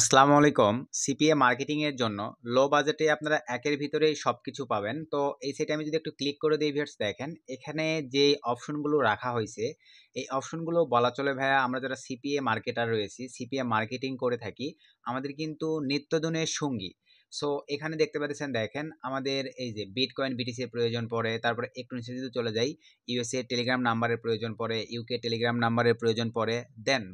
আসসালামু আলাইকুম। CPA marketing এর জন্য লো বাজেটে আপনারা একের ভিতরেই সবকিছু পাবেন। তো এই সাইটে আমি যদি একটু ক্লিক করে দিই ভিউয়ার্স, দেখেন এখানে যে অপশনগুলো রাখা হয়েছে, এই অপশনগুলো বলা চলে ভাইয়া আমরা যারা সিপিএ মার্কেটার রয়েছি, সিপিএ মার্কেটিং করে থাকি, আমাদের কিন্তু নিত্যদিনের সঙ্গী। সো এখানে দেখতে পাচ্ছেন, দেখেন আমাদের এই যে বিটকয়েন বিটিসি এর প্রয়োজন পড়ে, তারপরে একটু নিচে যদি চলে যাই ইউএসএ টেলিগ্রাম নাম্বারের প্রয়োজন পড়ে, ইউকে টেলিগ্রাম নাম্বারের প্রয়োজন পড়ে। দেন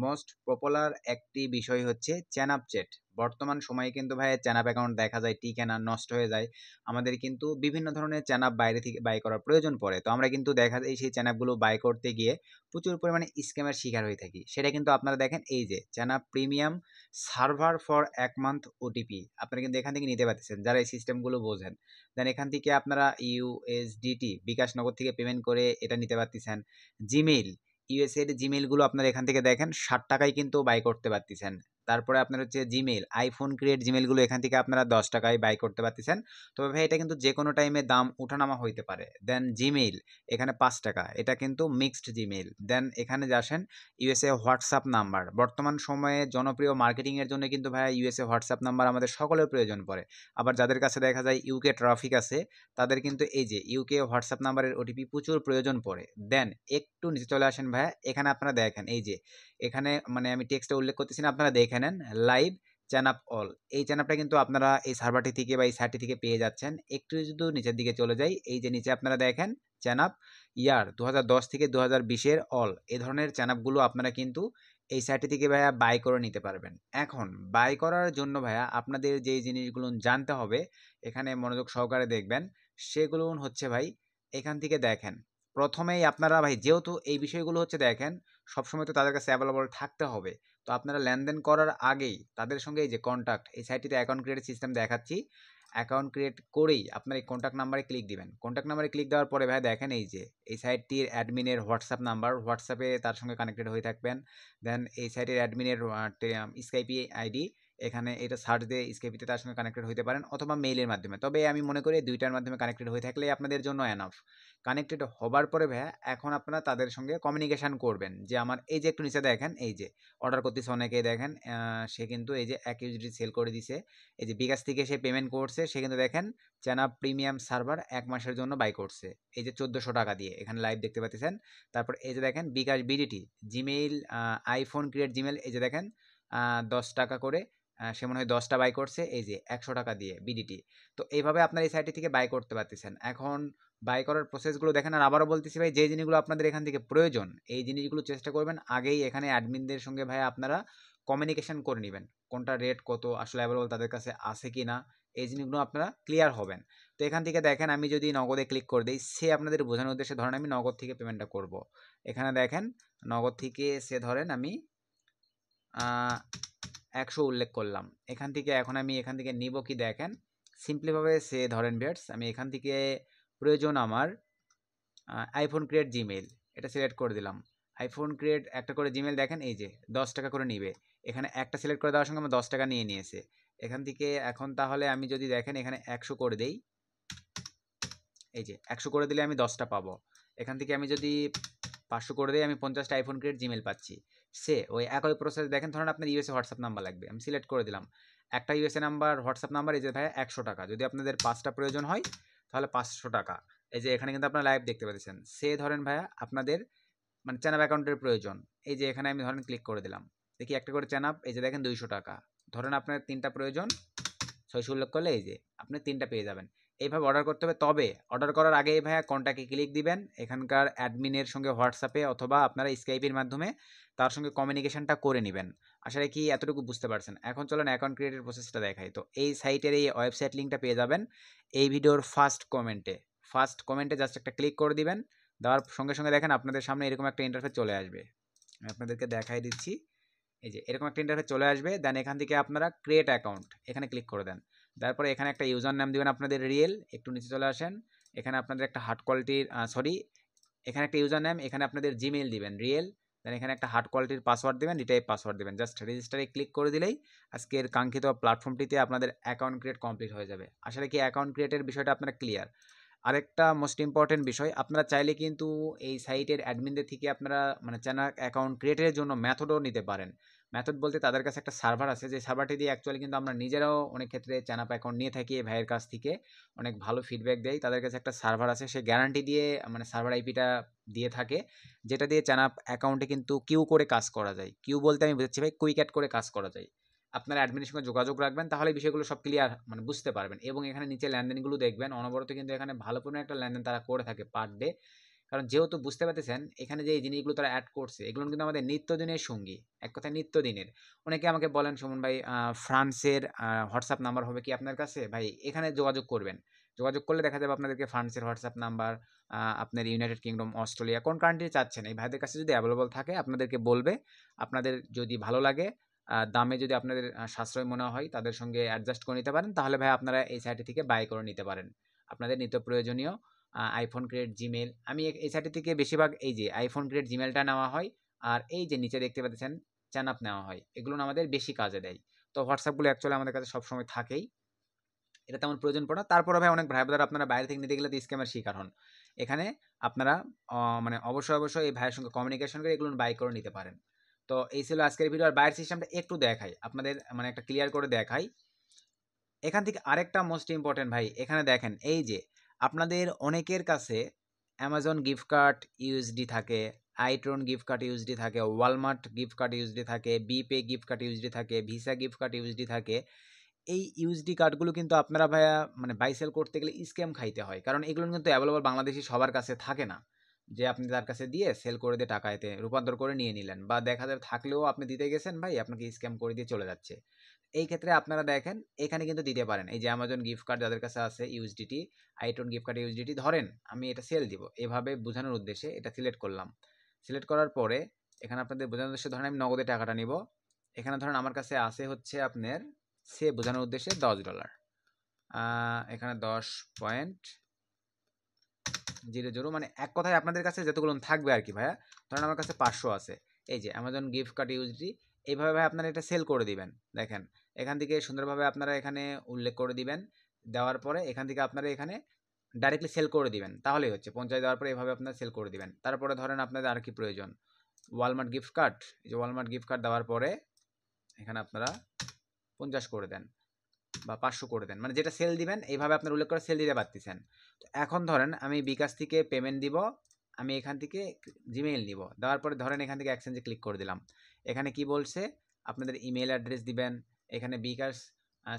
মোস্ট পপুলার একটি বিষয় হচ্ছে চ্যানাপ চ্যাট। বর্তমান সময়ে কিন্তু ভাই চ্যানাপ অ্যাকাউন্ট দেখা যায় টিকে না, নষ্ট হয়ে যায়। আমাদের কিন্তু বিভিন্ন ধরনের চ্যানাপ বাইরে থেকে বাই করার প্রয়োজন পড়ে। তো আমরা কিন্তু দেখা যায় সেই চ্যানাপগুলো বাই করতে গিয়ে প্রচুর পরিমাণে স্ক্যামের শিকার হয়ে থাকি। সেটা কিন্তু আপনারা দেখেন এই যে চ্যানাপ premium server for 1 month OTP আপনারা কিন্তু এখান থেকে নিতে পারতেছেন যারা এই সিস্টেমগুলো বোঝেন। দেন এখান থেকে আপনারা ইউএসডিটি বিকাশ নগদ থেকে পেমেন্ট করে এটা নিতে পারতেছেন। জিমেইল, ইউএসএ এর জিমেইলগুলো আপনারা এখান থেকে দেখেন 60 টাকায় কিন্তু বাই করতে পারতেছেন। তারপরে আপনার হচ্ছে জিমেইল, আইফোন ক্রিয়েট জিমেইলগুলো এখান থেকে আপনারা 10 টাকায় বাই করতে পারতেছেন। তবে ভাই এটা কিন্তু যেকোনো টাইমে দাম ওঠানামা হইতে পারে। দেন জিমেইল এখানে 5 টাকা, এটা কিন্তু মিক্সড জিমেইল। দেন এখানে যে আসেন ইউএসএ হোয়াটসঅ্যাপ নাম্বার, বর্তমান সময়ে জনপ্রিয় মার্কেটিং এর জন্য কিন্তু ভাই ইউএসএ হোয়াটসঅ্যাপ নাম্বার আমাদের সকলের প্রয়োজন পড়ে। আবার যাদের কাছে দেখা যায় ইউকে ট্রাফিক আছে, তাদের কিন্তু এই যে ইউকে হোয়াটসঅ্যাপ নাম্বারের ওটিপি প্রচুর প্রয়োজন পড়ে। দেন একটু নিচে চলে আসেন ভাইয়া, এখানে আপনারা দেখেন এই যে এখানে মানে আমি টেক্সটে উল্লেখ করতেছি না, আপনারা দেখে নেন লাইভ চ্যানাপ অল। এই চ্যানাপটা কিন্তু আপনারা এই সার্ভারটি থেকে বা এই সাইটটি থেকে পেয়ে যাচ্ছেন। একটু যদি নিচের দিকে চলে যাই, এই যে নিচে আপনারা দেখেন চ্যানাপ ইয়ার 2010 থেকে 2020 অল, এই ধরনের চ্যানাপগুলো আপনারা কিন্তু এই সাইটটি থেকে ভাইয়া বাই করে নিতে পারবেন। এখন বাই করার জন্য ভাইয়া আপনাদের যেই জিনিসগুলো জানতে হবে, এখানে মনোযোগ সহকারে দেখবেন, সেগুলো হচ্ছে ভাই এখান থেকে দেখেন। প্রথমেই আপনারা ভাই যেহেতু এই বিষয়গুলো হচ্ছে দেখেন সবসময় তো তাদের কাছে অ্যাভেলেবল থাকতে হবে। তো আপনারা লেনদেন করার আগেই তাদের সঙ্গে এই যে কন্ট্যাক্ট, এই সাইটটিতে অ্যাকাউন্ট ক্রিয়েট সিস্টেম দেখাচ্ছি, অ্যাকাউন্ট ক্রিয়েট করেই আপনার এই কন্ট্যাক্ট নাম্বারে ক্লিক দিবেন। কন্ট্যাক্ট নাম্বারে ক্লিক দেওয়ার পরে ভাই দেখেন এই যে এই সাইটটির অ্যাডমিনের হোয়াটসঅ্যাপ নাম্বার, হোয়াটসঅ্যাপে তার সঙ্গে কানেক্টেড হয়ে থাকবেন। দেন এই সাইটের অ্যাডমিনের স্কাইপি আইডি, এখানে এটা সার্চ দিয়ে স্কাইপিতে তার সঙ্গে কানেক্টেড হইতে পারেন অথবা মেইলের মাধ্যমে। তবে আমি মনে করি দুইটার মাধ্যমে কানেক্টেড হয়ে থাকলেই আপনাদের জন্য এনাফ। কানেক্টেড হবার পরে ভাইয়া এখন আপনারা তাদের সঙ্গে কমিউনিকেশন করবেন যে আমার এই যে একটু নিচে দেখেন এই যে অর্ডার করতেছে অনেকেই দেখেন, সে কিন্তু এই যে এক ইউজিডি সেল করে দিছে, এই যে বিকাশ থেকে সে পেমেন্ট করছে, সে কিন্তু দেখেন চ্যানাপ প্রিমিয়াম সার্ভার 1 মাসের জন্য বাই করছে এই যে 1400 টাকা দিয়ে, এখানে লাইভ দেখতে পাচ্ছেন। তারপর এই যে দেখেন bKash BDT Gmail, iPhone create Gmail, এই যে দেখেন 10 টাকা করে, সে মনে হয় 10টা বাই করছে এই যে 100 টাকা দিয়ে বিডিটি। তো এইভাবে আপনার এই সাইটটি থেকে বাই করতে পারতেছেন। এখন বাই করার প্রসেসগুলো দেখেন। আর আবারও বলতেছি ভাই, যে জিনিসগুলো আপনাদের এখান থেকে প্রয়োজন এই জিনিসগুলো চেষ্টা করবেন আগেই এখানে অ্যাডমিনদের সঙ্গে ভাই আপনারা কমিউনিকেশন করে নেবেন, কোনটা রেট কত আসলে অ্যাভেলেবল তাদের কাছে আছে কি না, এই জিনিসগুলো আপনারা ক্লিয়ার হবেন। তো এখান থেকে দেখেন আমি যদি নগদে ক্লিক করে দিই, সে আপনাদের বোঝানোর উদ্দেশ্যে ধরেন আমি নগদ থেকে পেমেন্টটা করব। এখানে দেখেন নগদ থেকে সে ধরেন আমি 100 উল্লেখ করলাম। এখান থেকে এখন আমি এখান থেকে নিব কি দেখেন সিম্পলিভাবে সে ধরেন ভিউয়ার্স, আমি এখান থেকে প্রয়োজন আমার আইফোন ক্রিয়েট জিমেইল, এটা সিলেক্ট করে দিলাম। আইফোন ক্রিয়েট একটা করে জিমেইল দেখেন এই যে 10 টাকা করে নিবে, এখানে একটা সিলেক্ট করে দেওয়ার সঙ্গে আমার 10 টাকা নিয়ে নিয়েছে। এখান থেকে এখন তাহলে আমি যদি দেখেন এখানে 100 করে দেই, এই যে 100 করে দিলে আমি 10টা পাবো। এখান থেকে আমি যদি 500 করে দিই আমি 50টা আইফোন ক্রিয়েট জিমেইল পাচ্ছি। সে ওই একই প্রসেস দেখেন, ধরেন আপনার ইউএসএ হোয়াটসঅ্যাপ নাম্বার লাগবে, আমি সিলেক্ট করে দিলাম একটা ইউএসএ নাম্বার হোয়াটসঅ্যাপ নাম্বার, এই যে ভাই 100 টাকা, যদি আপনাদের 5টা প্রয়োজন হয় তাহলে 500 টাকা। এই যে এখানে কিন্তু আপনারা লাইভ দেখতে পাচ্ছেন। সে ধরেন ভাইয়া আপনাদের মানে চ্যানাপ অ্যাকাউন্টের প্রয়োজন, এই যে এখানে আমি ধরেন ক্লিক করে দিলাম, দেখি একটা করে চ্যানাপ, এই যে দেখেন 200 টাকা। ধরেন আপনার 3টা প্রয়োজন, 600 উল্লেখ করলে এই যে আপনি 3টা পেয়ে যাবেন। এইভাবে অর্ডার করতে হবে। তবে অর্ডার করার আগে ভাইয়া কন্ট্যাক্টে ক্লিক দিবেন, এখানকার অ্যাডমিনের সঙ্গে হোয়াটসঅ্যাপে অথবা আপনারা স্কাইপের মাধ্যমে তার সঙ্গে কমিউনিকেশনটা করে নেবেন। আসলে কি এতটুকু বুঝতে পারছেন? এখন চলেন অ্যাকাউন্ট ক্রিয়েটের প্রসেসটা দেখাই। তো এই সাইটের এই ওয়েবসাইট লিঙ্কটা পেয়ে যাবেন এই ভিডিওর ফার্স্ট কমেন্টে জাস্ট একটা ক্লিক করে দিবেন। দেওয়ার সঙ্গে সঙ্গে দেখেন আপনাদের সামনে এরকম একটা ইন্টারফেস চলে আসবে। আমি আপনাদেরকে দেখাই দিচ্ছি, এই যে এরকম একটা ইন্টারফেস চলে আসবে। দেন এখান থেকে আপনারা ক্রিয়েট অ্যাকাউন্ট এখানে ক্লিক করে দেন। তারপরে এখানে একটা ইউজার নাম দিবেন আপনাদের রিয়েল, একটু নিচে চলে আসেন, এখানে আপনাদের একটা হার্ড কোয়ালিটির এখানে একটা ইউজার নেম, এখানে আপনাদের জিমেইল দিবেন রিয়েল। দেন এখানে একটা হার্ড কোয়ালিটির পাসওয়ার্ড দিবেন, রিটাইপ পাসওয়ার্ড দিবেন। জাস্ট রেজিস্টারে ক্লিক করে দিলেই আজকের কাঙ্ক্ষিত প্ল্যাটফর্মটিতে আপনাদের অ্যাকাউন্ট ক্রিয়েট কমপ্লিট হয়ে যাবে। আসলে কি অ্যাকাউন্ট ক্রিয়েটের বিষয়টা আপনারা ক্লিয়ার? আরেকটা মোস্ট ইম্পর্টেন্ট বিষয়, আপনারা চাইলে কিন্তু এই সাইটের অ্যাডমিনদের থেকে আপনারা মানে চ্যানেল অ্যাকাউন্ট ক্রিয়েটের জন্য মেথডও নিতে পারেন। মেথড বলতে তাদের কাছে একটা সার্ভার আছে, যে সার্ভারটি দিয়ে অ্যাকচুয়ালি কিন্তু আমরা নিজেরাও অনেক ক্ষেত্রে চ্যানাপ অ্যাকাউন্ট নিয়ে থাকি এই ভাইয়ের কাছ থেকে, অনেক ভালো ফিডব্যাক দেয়। তাদের কাছে একটা সার্ভার আছে, সে গ্যারান্টি দিয়ে মানে সার্ভার আইপিটা দিয়ে থাকে, যেটা দিয়ে চ্যানাপ অ্যাকাউন্টে কিন্তু কিউ করে কাজ করা যায়। কিউ বলতে আমি বুঝাচ্ছি ভাই, কুইক অ্যাড করে কাজ করা যায়। আপনারা অ্যাডমিনের সঙ্গে যোগাযোগ রাখবেন, তাহলে বিষয়গুলো সব ক্লিয়ার মানে বুঝতে পারবেন। এবং এখানে নিচে লেনদেনগুলো দেখবেন, অনবরত কিন্তু এখানে ভালো পরিমাণে একটা লেনদেন তারা করে থাকে পার ডে। কারণ যেহেতু বুঝতে পারতেছেন এখানে যে এই জিনিসগুলো তারা অ্যাড করছে, এগুলো কিন্তু আমাদের নিত্যদিনের সঙ্গী, এক কথায় নিত্যদিনের। অনেকে আমাকে বলেন, সুমন ভাই ফ্রান্সের হোয়াটসঅ্যাপ নাম্বার হবে কি আপনার কাছে? ভাই এখানে যোগাযোগ করবেন, যোগাযোগ করলে দেখা যাবে আপনাদেরকে ফ্রান্সের হোয়াটসঅ্যাপ নাম্বার, আপনার ইউনাইটেড কিংডম, অস্ট্রেলিয়া কোন কান্ট্রি চাচ্ছেন এই ভাইদের কাছে যদি অ্যাভেলেবল থাকে আপনাদেরকে বলবে। আপনাদের যদি ভালো লাগে, দামে যদি আপনাদের সাশ্রয় মনে হয়, তাদের সঙ্গে অ্যাডজাস্ট করে নিতে পারেন, তাহলে ভাই আপনারা এই সাইটে থেকে বাই করে নিতে পারেন আপনাদের নিত্য প্রয়োজনীয় আইফোন ক্রিয়েট, জিমেল। আমি এই সাইটে থেকে বেশিরভাগ এই যে আইফোন ক্রিয়েট জিমেলটা নেওয়া হয়, আর এই যে নিচে দেখতে পাচ্ছেন চ্যানাপ নেওয়া হয়, এগুলো আমাদের বেশি কাজে দেয়। তো হোয়াটসঅ্যাপগুলো অ্যাকচুয়ালি আমাদের কাছে সবসময় থাকেই, এটা তেমন প্রয়োজন পড়ে না। তারপরে ভাই অনেক ভাই বোনেরা আপনারা বাইরে থেকে নিতে গেলে তো স্ক্যামের শিকার হন। এখানে আপনারা মানে অবশ্যই এই ভাইয়ের সঙ্গে কমিউনিকেশন করে এগুলো বাই করে নিতে পারেন। তো এই ছিল আজকের ভিডিও। আর বাইরের সিস্টেমটা একটু দেখাই আপনাদের, মানে একটা ক্লিয়ার করে দেখাই। এখান থেকে আরেকটা মোস্ট ইম্পর্টেন্ট ভাই, এখানে দেখেন এই যে আপনাদের অনেকের কাছে অ্যামাজন গিফট কার্ড ইউএসডি থাকে, আইট্রন গিফট কার্ড ইউএসডি থাকে, ওয়ালমার্ট গিফট কার্ড ইউএসডি থাকে, বিপে গিফট কার্ড ইউএসডি থাকে, ভিসা গিফট কার্ড ইউএসডি থাকে। এই ইউএসডি কার্ডগুলো কিন্তু আপনারা ভাইয়া মানে বাই সেল করতে গেলে স্ক্যাম খাইতে হয়, কারণ এগুলো কিন্তু অ্যাভেলেবল বাংলাদেশি সবার কাছে থাকে না, যে আপনি তার কাছে দিয়ে সেল করে দিয়ে টাকা এতে রূপান্তর করে নিয়ে নিলেন, বা দেখা যায় থাকলেও আপনি দিতে গেছেন ভাই আপনাকে স্ক্যাম করে দিয়ে চলে যাচ্ছে। এই ক্ষেত্রে আপনারা দেখেন এখানে কিন্তু দিতে পারেন, এই যে অ্যামাজন গিফট কার্ড যাদের কাছে আছে ইউএসডিটি, আইটন গিফট কার্ড ইউএসডিটি, ধরেন আমি এটা সেল দিব, এভাবে বোঝানোর উদ্দেশ্যে এটা সিলেক্ট করলাম। সিলেক্ট করার পরে এখানে আপনাদের বোঝানোর উদ্দেশ্যে ধরেন আমি নগদে টাকাটা নিব। এখানে ধরেন আমার কাছে আছে হচ্ছে আপনার সে বোঝানোর উদ্দেশ্যে $10, এখানে 10.00, মানে এক কথায় আপনাদের কাছে যতগুলো থাকবে আর কি ভাইয়া। ধরেন আমার কাছে 500 আছে, এই যে অ্যামাজন গিফট কার্ড ইউএসডি, এইভাবে ভাই আপনারা এটা সেল করে দিবেন। দেখেন এখান থেকে সুন্দরভাবে আপনারা এখানে উল্লেখ করে দিবেন, দেওয়ার পরে এখান থেকে আপনারা এখানে ডাইরেক্টলি সেল করে দিবেন, তাহলেই হচ্ছে 50 দেওয়ার পরে এভাবে আপনারা সেল করে দিবেন। তারপরে ধরেন আপনাদের আর কি প্রয়োজন, ওয়ালমার্ট গিফট কার্ড, এই যে ওয়ালমার্ট গিফট কার্ড দেওয়ার পরে এখানে আপনারা 50 করে দেন বা 500 করে দেন, মানে যেটা সেল দিবেন এইভাবে আপনার উল্লেখ করে সেল দিতে পারতেছেন। তো এখন ধরেন আমি বিকাশ থেকে পেমেন্ট দিব, আমি এখান থেকে জিমেইল নিব, দেওয়ার পরে ধরেন এখান থেকে এক্সচেঞ্জে ক্লিক করে দিলাম। এখানে কি বলছে, আপনাদের ইমেল অ্যাড্রেস দিবেন, এখানে বিকাশ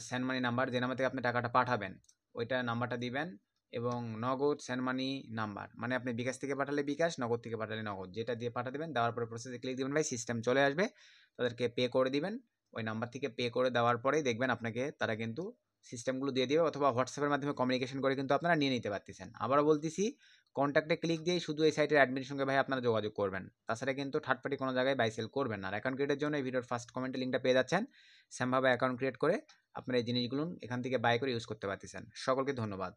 সেন্ড মানি নাম্বার, যে নাম্বার থেকে আপনি টাকাটা পাঠাবেন ওইটা নাম্বারটা দিবেন, এবং নগদ সেন্ড মানি নাম্বার, মানে আপনি বিকাশ থেকে পাঠালে বিকাশ, নগদ থেকে পাঠালে নগদ, যেটা দিয়ে পাঠা দেবেন। দেওয়ার পরে প্রসেসে ক্লিক দিবেন ভাই, সিস্টেম চলে আসবে, তাদেরকে পে করে দিবেন। ওই নাম্বার থেকে পে করে দেওয়ার পরেই দেখবেন আপনাকে তারা কিন্তু সিস্টেমগুলো দিয়ে দিবে, অথবা হোয়াটসঅ্যাপের মাধ্যমে কমিউনিকেশন করে কিন্তু আপনারা নিয়ে নিতে পারতেছেন। আবারও বলতেছি, কন্ট্যাক্টে ক্লিক দিয়ে শুধু এই সাইটের অ্যাডমিনের সঙ্গে ভাই আপনারা যোগাযোগ করবেন, তাছাড়া কিন্তু থার্ড পার্টি কোনো জায়গায় বাই সেল করবেন না। আর অ্যাকাউন্ট ক্রিয়েটের জন্য এই ভিডিওর ফার্স্ট কমেন্টে লিঙ্কটা পেয়ে যাচ্ছেন, সেমভাবে অ্যাকাউন্ট ক্রিয়েট করে আপনারা এই জিনিসগুলো এখান থেকে বাই করে ইউজ করতে পারতেছেন। সকলকে ধন্যবাদ।